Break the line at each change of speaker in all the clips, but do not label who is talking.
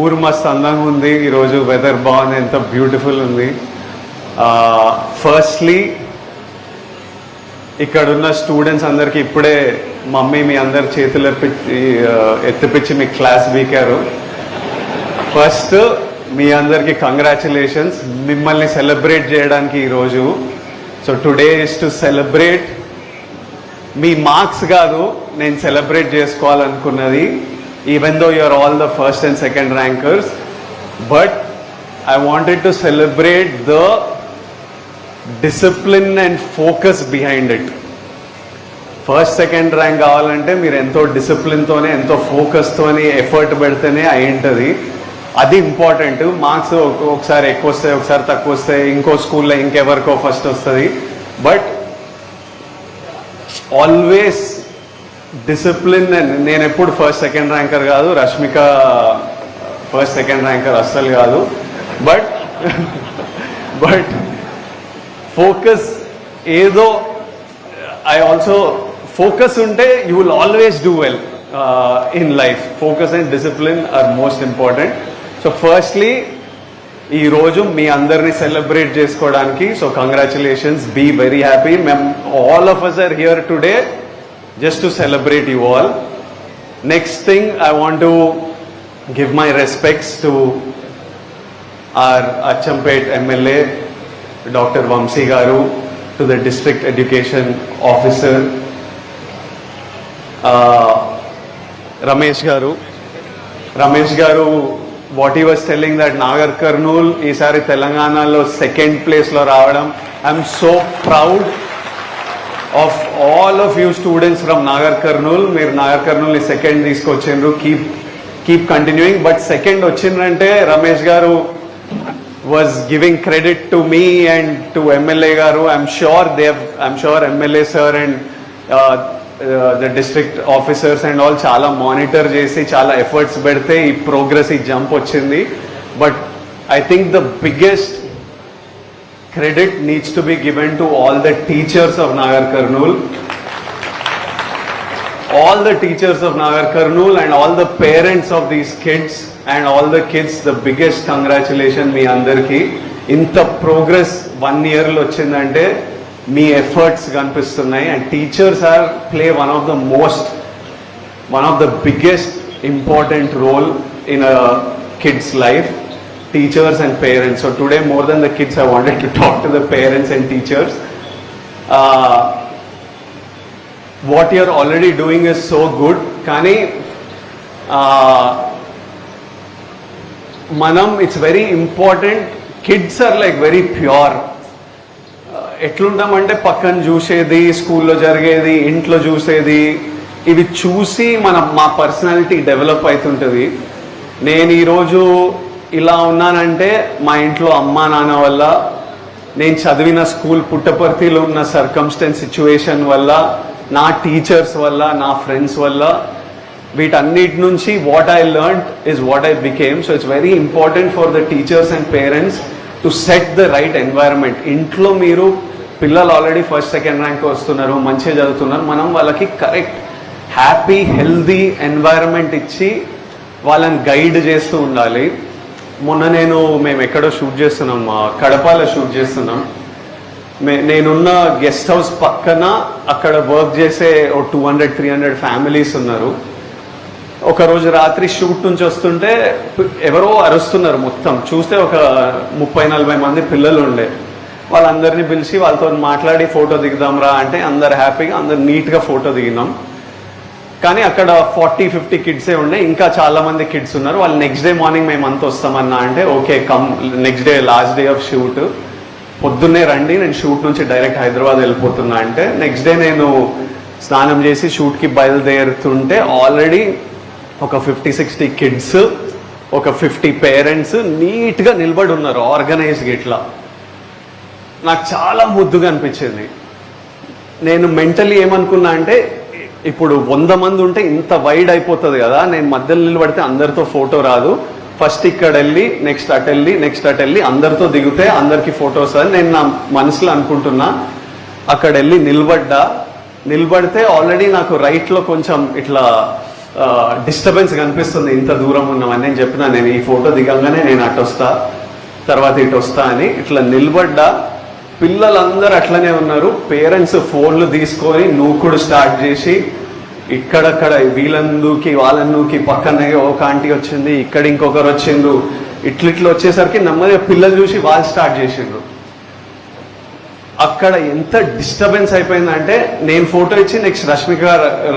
ఊరు మస్తు అందంగా ఉంది. ఈరోజు వెదర్ బాగుంది, ఎంత బ్యూటిఫుల్ ఉంది. ఫస్ట్లీ ఇక్కడున్న స్టూడెంట్స్ అందరికీ ఇప్పుడే మమ్మీ మీ అందరి చేతులు ఎత్తిపించి మీ క్లాస్ వీకారు. ఫస్ట్ మీ అందరికీ కంగ్రాచులేషన్స్, మిమ్మల్ని సెలబ్రేట్ చేయడానికి ఈరోజు. So today is to celebrate. మీ మార్క్స్ కాదు నేను సెలబ్రేట్ చేసుకోవాలనుకున్నది, even though you're all the first and second rankers, but I wanted to celebrate the discipline and focus behind it. First second rank కావాలంటే మీరు ఎంతో డిసిప్లిన్తోనే ఎంతో ఫోకస్తోనే ఎఫర్ట్ పెడితేనే అయి ఉంటుంది. అది ఇంపార్టెంట్. మార్క్స్ ఒకసారి ఎక్కువ వస్తాయి, ఒకసారి తక్కువ వస్తాయి, ఇంకో స్కూల్లో ఇంకెవరికో ఫస్ట్ వస్తుంది, బట్ ఆల్వేస్ డిసిప్లిన్. నేను ఎప్పుడు ఫస్ట్ సెకండ్ ర్యాంకర్ కాదు, రష్మిక ఫస్ట్ సెకండ్ ర్యాంకర్ అస్సలు కాదు, బట్ ఫోకస్ ఏదో ఐ ఆల్సో ఫోకస్ ఉంటే you will always do well in life. Focus and discipline are most important. So firstly ఈరోజు మీ అందరినీ సెలబ్రేట్ చేసుకోవడానికి, so congratulations, be very happy. All of us are here today just to celebrate you all. Next thing, I want to give my respects to our Achampet MLA, Dr. Vamsi Garu, to the District Education Officer, Ramesh Garu, what he was telling that Nagar Kurnool ఈసారి తెలంగాణలో second ప్లేస్లో రావడం, I'm so proud of all of you students from Nagar Kurnool. మీరు Nagar కర్నూల్ని second తీసుకొచ్చిండ్రు, keep continuing. But second వచ్చిందంటే రమేష్ గారు was giving credit to me and to MLA garu. I'm sure MLA sir and the district officers and all chala monitor chesi chala efforts pedte ee progress ee jump ochindi. But I think the biggest credit needs to be given to all the teachers of Nagar Kurnool. All the teachers of Nagar Kurnool and all the parents of these kids and all the kids, the biggest congratulations మీ అందరికీ. ఇంత progress 1 year లో వచ్చిందంటే మీ efforts కనిపిస్తున్నాయి. And teachers play one of the biggest important role in a kids life, teachers and parents. So today more than the kids I wanted to talk to the parents and teachers. what you are already doing is so good, కానీ మనం it's very important. Kids are like very pure. ఎట్లుంటామంటే పక్కన చూసేది, స్కూల్లో జరిగేది, ఇంట్లో చూసేది, ఇవి చూసి మా పర్సనాలిటీ డెవలప్ అవుతుంటుంది. నేను ఈరోజు ఇలా ఉన్నానంటే మా ఇంట్లో అమ్మా నాన్న వల్ల, నేను చదివిన స్కూల్ పుట్టపర్తిలో ఉన్న సర్కమ్స్టెన్స్ సిచ్యువేషన్ వల్ల, నా టీచర్స్ వల్ల, నా ఫ్రెండ్స్ వల్ల, వీటన్నిటి నుంచి what I learned is what I became. So it's very important for the teachers and parents to set the right environment. ఇంట్లో మీరు పిల్లలు ఆల్రెడీ ఫస్ట్ సెకండ్ ర్యాంక్ వస్తున్నారు, మంచిగా చదువుతున్నారు, మనం వాళ్ళకి కరెక్ట్ హ్యాపీ హెల్దీ ఎన్వైరన్మెంట్ ఇచ్చి వాళ్ళని గైడ్ చేస్తూ ఉండాలి. మొన్న మేము ఎక్కడో షూట్ చేస్తున్నాం, కడపలో షూట్ చేస్తున్నాం. నేనున్న గెస్ట్ హౌస్ పక్కన అక్కడ వర్క్ చేసే 200-300 ఫ్యామిలీస్ ఉన్నారు. ఒకరోజు రాత్రి షూట్ నుంచి వస్తుంటే ఎవరో అరుస్తున్నారు. మొత్తం చూస్తే ఒక 30-40 మంది పిల్లలు ఉండే. వాళ్ళందరినీ పిలిచి వాళ్ళతో మాట్లాడి ఫోటో దిగుదాం రా అంటే అందరు హ్యాపీగా, అందరు నీట్గా ఫోటో దిగినాం. కానీ అక్కడ 40-50 కిడ్సే ఉండే, ఇంకా చాలా మంది కిడ్స్ ఉన్నారు. వాళ్ళు నెక్స్ట్ డే మార్నింగ్ మేము అంతా వస్తామన్నా అంటే okay come, next day last day of shoot, పొద్దున్నే రండి, నేను షూట్ నుంచి డైరెక్ట్ హైదరాబాద్ వెళ్ళిపోతున్నా అంటే నెక్స్ట్ డే నేను స్నానం చేసి షూట్కి బయలుదేరుతుంటే ఆల్రెడీ ఒక 50-60 కిడ్స్, ఒక 50 పేరెంట్స్ నీట్గా నిలబడి ఉన్నారు ఆర్గనైజ్గా. ఇట్లా నాకు చాలా ముద్దుగా అనిపించింది. నేను మెంటలీ ఏమనుకున్నా అంటే ఇప్పుడు 100 మంది ఉంటే ఇంత వైడ్ అయిపోతుంది కదా, నేను మధ్యలో నిలబడితే అందరితో ఫోటో రాదు, ఫస్ట్ ఇక్కడ వెళ్ళి నెక్స్ట్ అటు వెళ్ళి అందరితో దిగితే అందరికి ఫోటోస్ అని నేను నా మనసులో అనుకుంటున్నా. అక్కడ వెళ్ళి నిలబడితే ఆల్రెడీ నాకు రైట్లో కొంచెం ఇట్లా డిస్టర్బెన్స్ కనిపిస్తుంది ఇంత దూరం ఉన్నామని. నేను చెప్పిన నేను ఈ ఫోటో దిగంగానే నేను అటు వస్తా, తర్వాత ఇటు వస్తా అని. ఇట్లా నిలబడ్డా, పిల్లలందరూ అట్లనే ఉన్నారు. పేరెంట్స్ ఫోన్లు తీసుకొని నూకుడు స్టార్ట్ చేసి ఇక్కడక్కడ వీళ్ళందుకి వాళ్ళందుకి పక్కనే ఒక ఆంటీ వచ్చింది, ఇక్కడ ఇంకొకరు వచ్చిండ్రు. ఇట్లిట్లు వచ్చేసరికి నెమ్మదిగా పిల్లలు చూసి వాళ్ళు స్టార్ట్ చేసిండ్రు. అక్కడ ఎంత డిస్టర్బెన్స్ అయిపోయిందంటే, నేను ఫోటో ఇచ్చి నెక్స్ట్ రష్మిక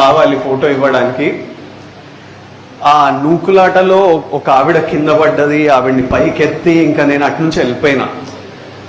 రావాలి ఫోటో ఇవ్వడానికి. ఆ నూకులాటలో ఒక ఆవిడ కింద పడ్డది, ఆవిడ్ని పైకెత్తి ఇంకా నేను అటు నుంచి వెళ్ళిపోయినా.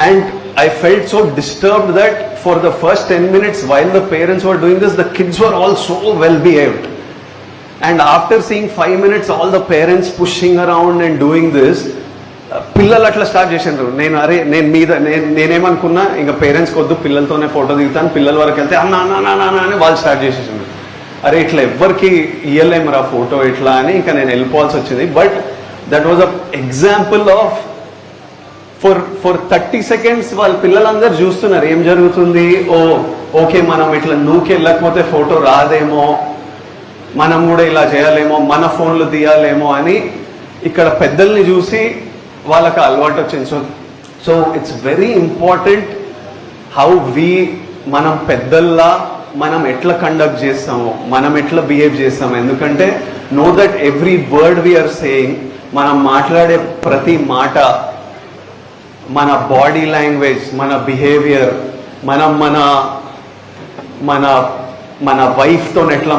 And I felt so disturbed that for the first 10 minutes while the parents were doing this, the kids were all so well behaved. And after seeing 5 minutes all the parents pushing around and doing this, పిల్లలు అట్లా start చేసిండ్రు. నేను అరే నేనేమనుకున్నా ఇంకా parents కొద్దు పిల్లలతోనే photo దిగుతాను, పిల్లల వరకు వెళ్తే అన్నా అని వాళ్ళు స్టార్ట్ చేసేసిండ్రు. అరే ఇట్లా ఎవ్వరికి ఇయ్యలేము రా ఫోటో ఇట్లా అని ఇంకా నేను వెళ్ళిపోవాల్సి వచ్చింది. But that was a example of for 30 seconds వాళ్ళ పిల్లలందరూ చూస్తున్నారు ఏం జరుగుతుంది. ఓకే మనం ఇట్లా వెళ్ళకపోతే ఫోటో రాదేమో, మనం కూడా ఇలా చేయాలేమో, మన ఫోన్లు తీయాలేమో అని ఇక్కడ పెద్దల్ని చూసి వాళ్ళకి అలవాటు వచ్చింది. So it's very important how మనం పెద్దల్లా మనం ఎట్లా కండక్ట్ చేస్తామో, మనం ఎట్లా బిహేవ్ చేస్తామో. ఎందుకంటే know that every word we are saying, మనం మాట్లాడే ప్రతి మాట, మన బాడీ లాంగ్వేజ్, మన బిహేవియర్, మనం మన మన మన వైఫ్తో ఎట్లా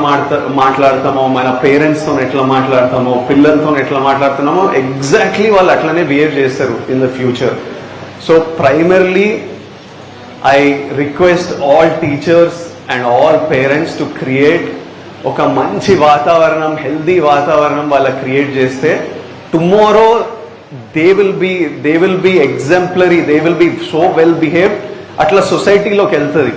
మాట్లాడతామో, మన పేరెంట్స్తో ఎట్లా మాట్లాడతామో, పిల్లలతో ఎట్లా మాట్లాడుతున్నామో ఎగ్జాక్ట్లీ వాళ్ళు అట్లనే బిహేవ్ చేస్తారు in the future. So primarily I request all teachers and all parents to create ఒక మంచి వాతావరణం, హెల్దీ వాతావరణం వాళ్ళకి క్రియేట్ చేస్తే tomorrow they will be exemplary, they will be so well behaved. అట్లా సొసైటీలోకి వెళ్తుంది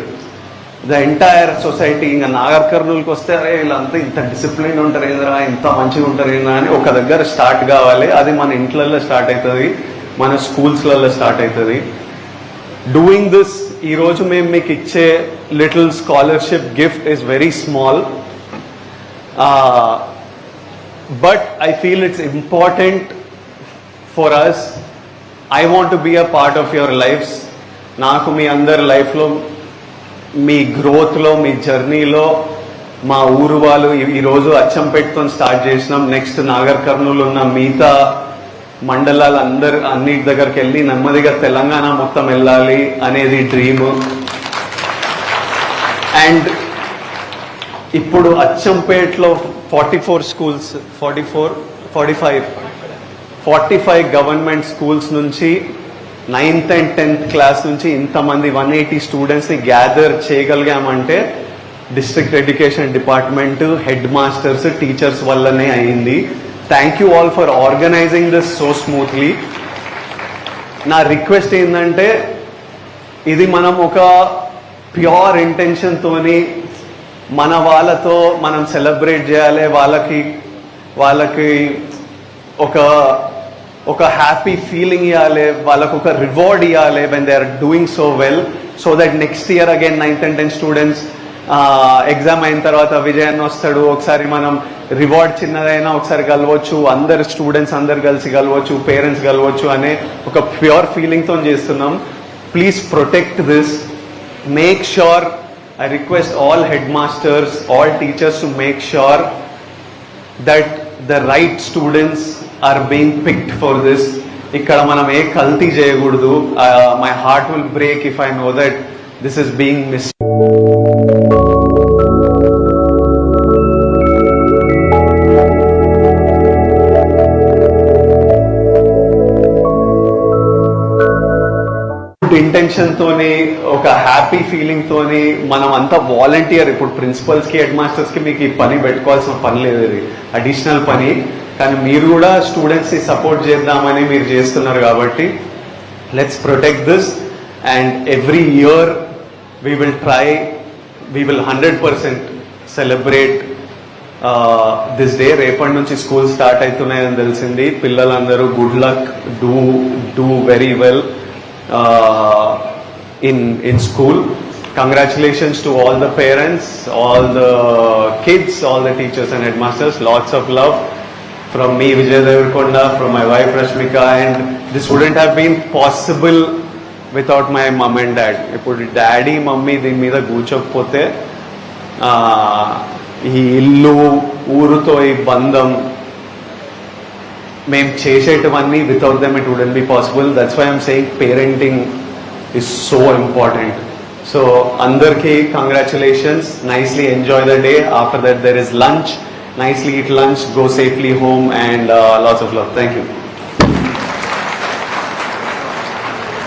ద ఎంటైర్ సొసైటీ. ఇంకా నాగర్ కర్నూలుకి వస్తే అరే వీళ్ళంతా ఇంత డిసిప్లిన్ ఉంటారు ఏంద్రా, ఇంత మంచిగా ఉంటారు ఏంద్రా అని ఒక దగ్గర స్టార్ట్ కావాలి. అది మన ఇంట్లలో స్టార్ట్ అవుతుంది, మన స్కూల్స్లలో స్టార్ట్ అవుతుంది. డూయింగ్ దిస్, ఈరోజు మేము మీకు ఇచ్చే little scholarship gift is very small, but I feel it's important for us. I want to be a part of your lives. నాకు మీ అందరి లైఫ్లో, మీ గ్రోత్లో, మీ జర్నీలో మా ఊరు వాళ్ళు ఈరోజు అచ్చంపేటతో స్టార్ట్ చేసినాం. నెక్స్ట్ నాగర్ కర్నూలు ఉన్న మిగతా మండలాలు అన్నిటి దగ్గరికి వెళ్ళి నెమ్మదిగా తెలంగాణ మొత్తం వెళ్ళాలి అనేది డ్రీమ్. అండ్ ఇప్పుడు అచ్చంపేటలో 44 స్కూల్స్, 45 గవర్నమెంట్ స్కూల్స్ నుంచి 9th and 10th క్లాస్ నుంచి ఇంతమంది 180 స్టూడెంట్స్ని గ్యాదర్ చేయగలిగామంటే district education department, head masters, teachers వల్లనే అయింది. Thank you all for organising this so smoothly. నా రిక్వెస్ట్ ఏంటంటే, ఇది మనం ఒక ప్యూర్ ఇంటెన్షన్తోని మన వాళ్ళతో మనం సెలబ్రేట్ చేయాలి, వాళ్ళకి ఒక హ్యాపీ ఫీలింగ్ ఇవ్వాలి, వాళ్ళకు ఒక రివార్డ్ ఇవ్వాలి when they are doing so well, so that next year again 9th and 10th students exam అయిన తర్వాత విజయాన్ని వస్తాడు, ఒకసారి మనం రివార్డ్ చిన్నదైనా ఒకసారి కలవచ్చు, అందరు స్టూడెంట్స్ అందరు కలిసి కలవచ్చు, పేరెంట్స్ కలవచ్చు అనే ఒక ప్యూర్ ఫీలింగ్తో చేస్తున్నాం. Please protect this. Make sure, I request all head masters, all teachers to make sure that the right students are being picked for this. ఇక్కడ మనం ఏ కల్తీ చేయకూడదు. My heart will break if I know that this is being missed. Intention తోని, ఒక happy feeling తోని మనం అంతా volunteer. ఇప్పుడు ప్రిన్సిపల్స్ కి, హెడ్ మాస్టర్స్ కి మీకు ఈ పని పెట్టుకోవాల్సిన పని లేదు, ఇది అడిషనల్ పని. కానీ మీరు కూడా స్టూడెంట్స్ ని సపోర్ట్ చేద్దామని మీరు చేస్తున్నారు కాబట్టి let's protect this. And every year we will 100% celebrate this day. రేపటి నుంచి స్కూల్ స్టార్ట్ అవుతున్నాయని తెలిసింది. పిల్లలందరూ good luck, do very well in school. congratulations to all the parents, all the kids, all the teachers and headmasters. Lots of love from me, Vijay Devarkonda, from my wife Rashmika, and this wouldn't have been possible without my mom and dad. ఇప్పుడు daddy mummy దీని మీద కూర్చోకపోతే ఈ ఇల్లు ఊరుతో ఈ బంధం మేము చేసేటివన్నీ without them it wouldn't be possible. That's why I'm saying parenting is so important. So andarki congratulations, nicely enjoy the day. After that there is lunch, nicely eat lunch, go safely home, and lots of love. Thank you.